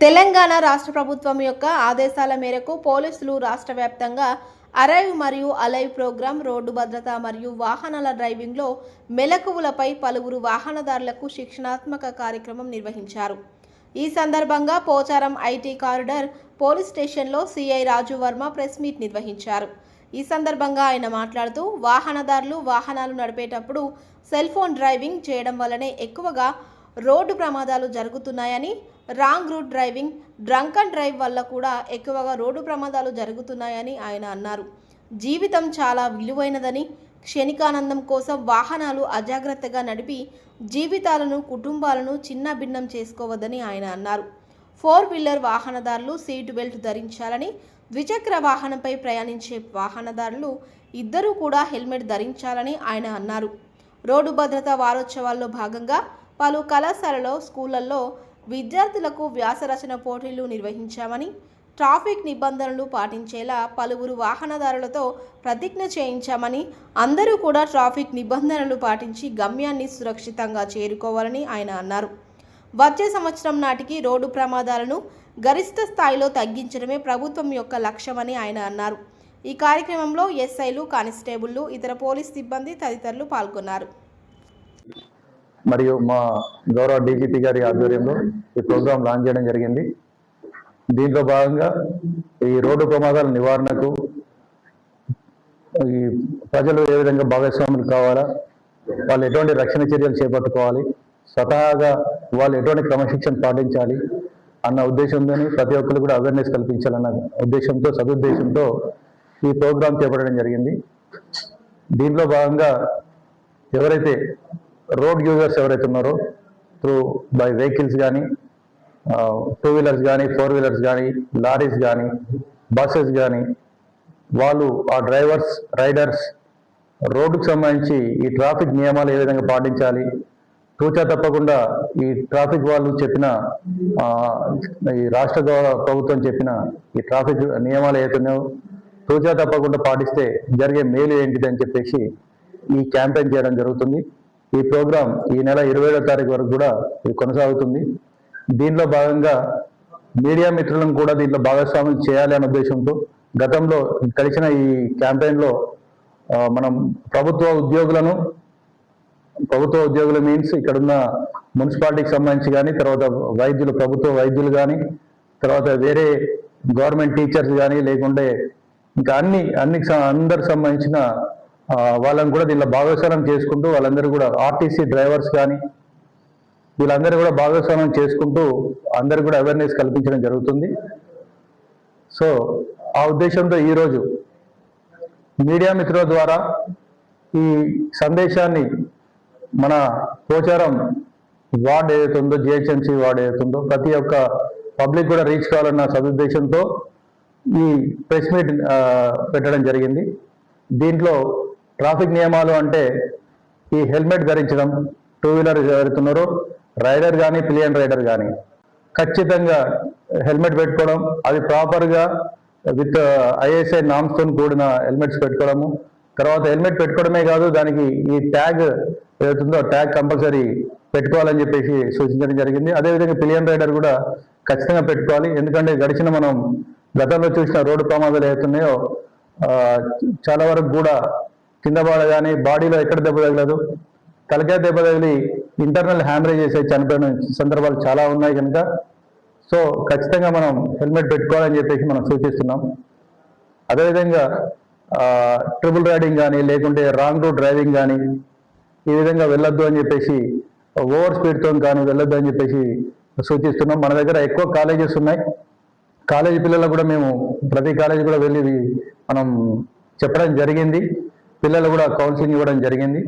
తెలంగాణ రాష్ట్ర ప్రభుత్వం యొక్క ఆదేశాల మేరకు పోలీసులు రాష్ట్ర వ్యాప్తంగా అరైవ్ మరియు అలైవ్ ప్రోగ్రాం, రోడ్డు భద్రత మరియు వాహనాల డ్రైవింగ్లో మెలకువలపై పలువురు వాహనదారులకు శిక్షణాత్మక కార్యక్రమం నిర్వహించారు. ఈ సందర్భంగా పోచారం ఐటీ కారిడార్ పోలీస్ స్టేషన్లో సిఐ రాజు వర్మ ప్రెస్ మీట్ నిర్వహించారు. ఈ సందర్భంగా ఆయన మాట్లాడుతూ వాహనదారులు వాహనాలు నడిపేటప్పుడు సెల్ ఫోన్ డ్రైవింగ్ చేయడం వల్లనే ఎక్కువగా రోడ్డు ప్రమాదాలు జరుగుతున్నాయని, wrong route driving, drunk and drive వల్ల కూడా ఎక్కువగా రోడ్డు ప్రమాదాలు జరుగుతున్నాయని ఆయన అన్నారు. జీవితం చాలా విలువైనదని, క్షణికానందం కోసం వాహనాలు అజాగ్రత్తగా నడిపి జీవితాలను, కుటుంబాలను చిన్నభిన్నం చేసుకోవద్దని ఆయన అన్నారు. 4 వీలర్ వాహనదారులు సీటు బెల్ట్ ధరించాలని, ద్విచక్ర వాహనంపై ప్రయాణించే వాహనదారులు ఇద్దరూ కూడా హెల్మెట్ ధరించాలని ఆయన అన్నారు. రోడ్డు భద్రతా వారోత్సవాల్లో భాగంగా పలు కళాశాలలో, స్కూళ్లలో విద్యార్థులకు వ్యాసరచన పోటీలు నిర్వహించామని, ట్రాఫిక్ నిబంధనలు పాటించేలా పలువురు వాహనదారులతో ప్రతిజ్ఞ చేయించామని, అందరూ కూడా ట్రాఫిక్ నిబంధనలు పాటించి గమ్యాన్ని సురక్షితంగా చేరుకోవాలని ఆయన అన్నారు. వచ్చే సంవత్సరం నాటికి రోడ్డు ప్రమాదాలను గరిష్ట స్థాయిలో తగ్గించడమే ప్రభుత్వం యొక్క లక్ష్యమని ఆయన అన్నారు. ఈ కార్యక్రమంలో ఎస్ఐలు, కానిస్టేబుళ్లు, ఇతర పోలీస్ సిబ్బంది తదితరులు పాల్గొన్నారు. మరియు మా గౌరవ డీజీపీ గారి ఆధ్వర్యంలో ఈ ప్రోగ్రాం లాంచ్ చేయడం జరిగింది. దీంట్లో భాగంగా ఈ రోడ్డు ప్రమాదాల నివారణకు ఈ ప్రజలు ఏ విధంగా భాగస్వాములు కావాలా, వాళ్ళు ఎటువంటి రక్షణ చర్యలు చేపట్టుకోవాలి, స్వతహాగా వాళ్ళు ఎటువంటి క్రమశిక్షణ పాటించాలి అన్న ఉద్దేశంతో ప్రతి ఒక్కరు కూడా అవేర్నెస్ కల్పించాలన్న ఉద్దేశంతో, సదుద్దేశంతో ఈ ప్రోగ్రాం చేపట్టడం జరిగింది. దీంట్లో భాగంగా ఎవరైతే రోడ్ యూజర్స్ ఎవరైతే ఉన్నారో త్రూ బై వెహికల్స్ కానీ, 2 వీలర్స్ కానీ, 4 వీలర్స్ కానీ, లారీస్ కానీ, బస్సెస్ కానీ, వాళ్ళు ఆ డ్రైవర్స్, రైడర్స్ రోడ్డుకు సంబంధించి ఈ ట్రాఫిక్ నియమాలు ఏ విధంగా పాటించాలి, తూచా తప్పకుండా ఈ ట్రాఫిక్ వాళ్ళు చెప్పిన ఈ రాష్ట్ర ప్రభుత్వం చెప్పిన ఈ ట్రాఫిక్ నియమాలు ఏతున్నాయో తూచా తప్పకుండా పాటిస్తే జరిగే మేలు ఏంటిదని చెప్పేసి ఈ క్యాంపెయిన్ చేయడం జరుగుతుంది. ఈ ప్రోగ్రాం ఈ నెల 27వ తారీఖు వరకు కూడా ఇది కొనసాగుతుంది. దీనిలో భాగంగా మీడియా మిత్రులను కూడా దీంట్లో భాగస్వామ్యం చేయాలి అనే ఉద్దేశంతో గతంలో కలిసిన ఈ క్యాంపెయిన్లో మనం ప్రభుత్వ ఉద్యోగులు మీన్స్ ఇక్కడున్న మున్సిపాలిటీకి సంబంధించి కానీ, తర్వాత వైద్యులు, ప్రభుత్వ వైద్యులు కానీ, తర్వాత వేరే గవర్నమెంట్ టీచర్స్ కానీ, లేకుంటే ఇంకా అందరికి సంబంధించిన వాళ్ళని కూడా దీనిలో భాగస్వామ్యం చేసుకుంటూ వాళ్ళందరూ కూడా ఆర్టీసీ డ్రైవర్స్ కానీ వీళ్ళందరూ కూడా భాగస్వామ్యం చేసుకుంటూ అందరూ కూడా అవేర్నెస్ కల్పించడం జరుగుతుంది. సో ఆ ఉద్దేశంతో ఈరోజు మీడియా మిత్రుల ద్వారా ఈ సందేశాన్ని మన పోచారం వార్డ్ ఏదైతే ఉందో, జిహెచ్ఎంసీ వార్డ్ ఏదైతే ఉందో ప్రతి ఒక్క పబ్లిక్ కూడా రీచ్ కావాలన్న సదుద్దేశంతో ఈ ప్రెస్ మీట్ పెట్టడం జరిగింది. దీంట్లో ట్రాఫిక్ నియమాలు అంటే ఈ హెల్మెట్ ధరించడం, 2 వీలర్ ఎవరుతున్నారో రైడర్ కానీ, పిలియన్ రైడర్ కానీ ఖచ్చితంగా హెల్మెట్ పెట్టుకోవడం, అది ప్రాపర్గా విత్ ఐఎస్ఐ నామ్స్తో కూడిన హెల్మెట్స్ పెట్టుకోవడము. తర్వాత హెల్మెట్ పెట్టుకోవడమే కాదు, దానికి ఈ ట్యాగ్ ఏదైతుందో ట్యాగ్ కంపల్సరీ పెట్టుకోవాలని చెప్పేసి సూచించడం జరిగింది. అదేవిధంగా పిలియన్ రైడర్ కూడా ఖచ్చితంగా పెట్టుకోవాలి. ఎందుకంటే మనం గతంలో చూసిన రోడ్డు ప్రమాదాలు ఏవైతున్నాయో చాలా వరకు కూడా కింద పడగానే బాడీలో ఎక్కడ దెబ్బ తగలదు, తలకాయ దెబ్బ తగిలి ఇంటర్నల్ హ్యామరేజ్ చేసే చనిపోయిన సందర్భాలు చాలా ఉన్నాయి కనుక సో ఖచ్చితంగా మనం హెల్మెట్ పెట్టుకోవాలని చెప్పేసి మనం సూచిస్తున్నాం. అదేవిధంగా ట్రిపుల్ రైడింగ్ కానీ, లేకుంటే రాంగ్ రూట్ డ్రైవింగ్ కానీ ఈ విధంగా వెళ్ళొద్దు అని చెప్పేసి, ఓవర్ స్పీడ్తో కానీ వెళ్ళొద్దు అని చెప్పేసి సూచిస్తున్నాం. మన దగ్గర ఎక్కువ కాలేజెస్ ఉన్నాయి. కాలేజీ పిల్లలకు కూడా మేము ప్రతి కాలేజీ కూడా వెళ్ళి మనం చెప్పడం జరిగింది. పిల్లలు కూడా కౌన్సిలింగ్ ఇవ్వడం జరిగింది.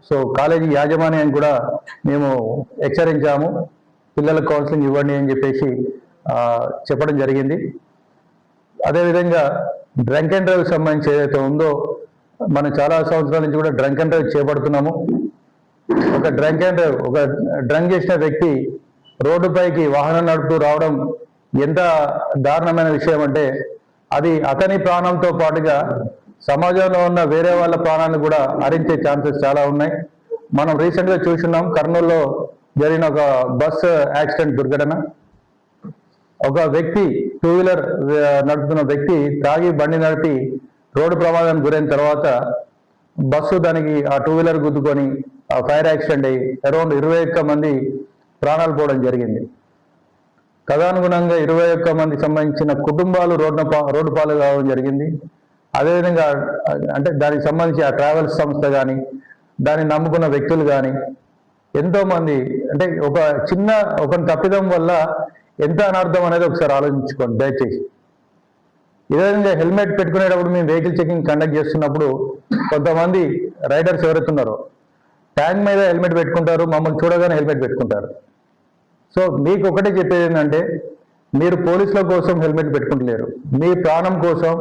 సో కాలేజీ యాజమాన్యం కూడా మేము హెచ్చరించాము, పిల్లలకు కౌన్సిలింగ్ ఇవ్వండి అని చెప్పేసి చెప్పడం జరిగింది. అదేవిధంగా డ్రంక్ అండ్ డ్రైవ్ సంబంధించి ఏదైతే ఉందో మనం చాలా సంవత్సరాల నుంచి కూడా డ్రంక్ అండ్ డ్రైవ్ చేపడుతున్నాము. ఒక డ్రంక్ చేసిన వ్యక్తి రోడ్డుపైకి వాహనం నడుపుతూ రావడం ఎంత దారుణమైన విషయం అంటే అది అతని ప్రాణంతో పాటుగా సమాజంలో ఉన్న వేరే వాళ్ళ ప్రాణాలను కూడా హరించే ఛాన్సెస్ చాలా ఉన్నాయి. మనం రీసెంట్గా చూస్తున్నాం, కర్నూలులో జరిగిన ఒక బస్ యాక్సిడెంట్ దుర్ఘటన. ఒక వ్యక్తి టూ వీలర్ నడుపుతున్న వ్యక్తి తాగి బండి నడిపి రోడ్డు ప్రమాదానికి గురైన తర్వాత బస్సు దానికి ఆ టూ వీలర్ గుద్దుకొని ఆ ఫైర్ యాక్సిడెంట్ అయ్యి అరౌండ్ 21 మంది ప్రాణాలు పోవడం జరిగింది. తదనుగుణంగా 21 మందికి సంబంధించిన కుటుంబాలు రోడ్డు పాలు కావడం జరిగింది. అదేవిధంగా అంటే దానికి సంబంధించి ఆ ట్రావెల్స్ సంస్థ కానీ దాన్ని నమ్ముకున్న వ్యక్తులు కానీ ఎంతోమంది అంటే ఒక తప్పిదం వల్ల ఎంత అనర్థం అనేది ఒకసారి ఆలోచించుకోండి దయచేసి. ఇదే విధంగా హెల్మెట్ పెట్టుకునేటప్పుడు మేము వెహికల్ చెకింగ్ కండక్ట్ చేస్తున్నప్పుడు కొంతమంది రైడర్స్ ఎవరైతున్నారో ట్యాంక్ మీద హెల్మెట్ పెట్టుకుంటారు, మమ్మల్ని చూడగానే హెల్మెట్ పెట్టుకుంటారు. సో మీకు ఒకటే చెప్పేది ఏంటంటే మీరు పోలీసుల కోసం హెల్మెట్ పెట్టుకుంటలేరు, మీ ప్రాణం కోసం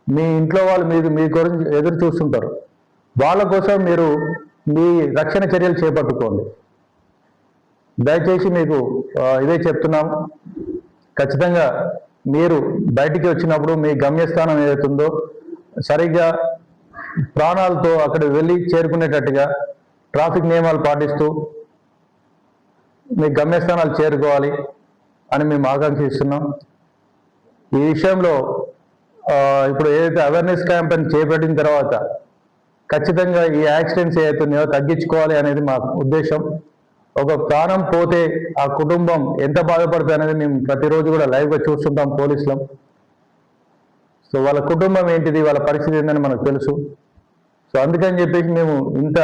మీ ఇంట్లో వాళ్ళు మీ గురించి ఎదురు చూస్తుంటారు, వాళ్ళ కోసం మీరు మీ రక్షణ చర్యలు చేపట్టుకోండి. దయచేసి మీకు ఇదే చెప్తున్నాము. ఖచ్చితంగా మీరు బయటికి వచ్చినప్పుడు మీ గమ్యస్థానం ఏదైతుందో సరిగ్గా ప్రాణాలతో అక్కడ వెళ్ళి చేరుకునేటట్టుగా ట్రాఫిక్ నియమాలు పాటిస్తూ మీ గమ్యస్థానాలు చేరుకోవాలి అని మేము ఆకాంక్షిస్తున్నాం. ఈ విషయంలో ఇప్పుడు ఏదైతే అవేర్నెస్ క్యాంపెయిన్ చేపట్టిన తర్వాత ఖచ్చితంగా ఈ యాక్సిడెంట్స్ ఏవైతున్నాయో తగ్గించుకోవాలి అనేది మా ఉద్దేశం. ఒక ప్రాణం పోతే ఆ కుటుంబం ఎంత బాధపడుతుంది అనేది మేము ప్రతిరోజు కూడా లైవ్గా చూస్తుంటాం పోలీసులం. సో వాళ్ళ కుటుంబం ఏంటిది, వాళ్ళ పరిస్థితి ఏంటని మనకు తెలుసు. సో అందుకని చెప్పేసి మేము ఇంత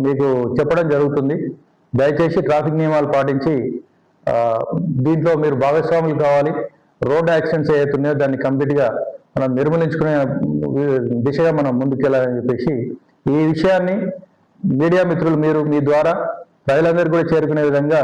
మీకు చెప్పడం జరుగుతుంది. దయచేసి ట్రాఫిక్ నియమాలు పాటించి దీంట్లో మీరు భాగస్వాములు కావాలి. రోడ్ యాక్సిడెంట్స్ ఏవైతున్నాయో దాన్ని కంప్లీట్గా మనం నిర్మూలించుకునే దిశగా మనం ముందుకెళ్ళాలని చెప్పేసి ఈ విషయాన్ని మీడియా మిత్రులు మీరు మీ ద్వారా ప్రజలందరూ కూడా చేరుకునే విధంగా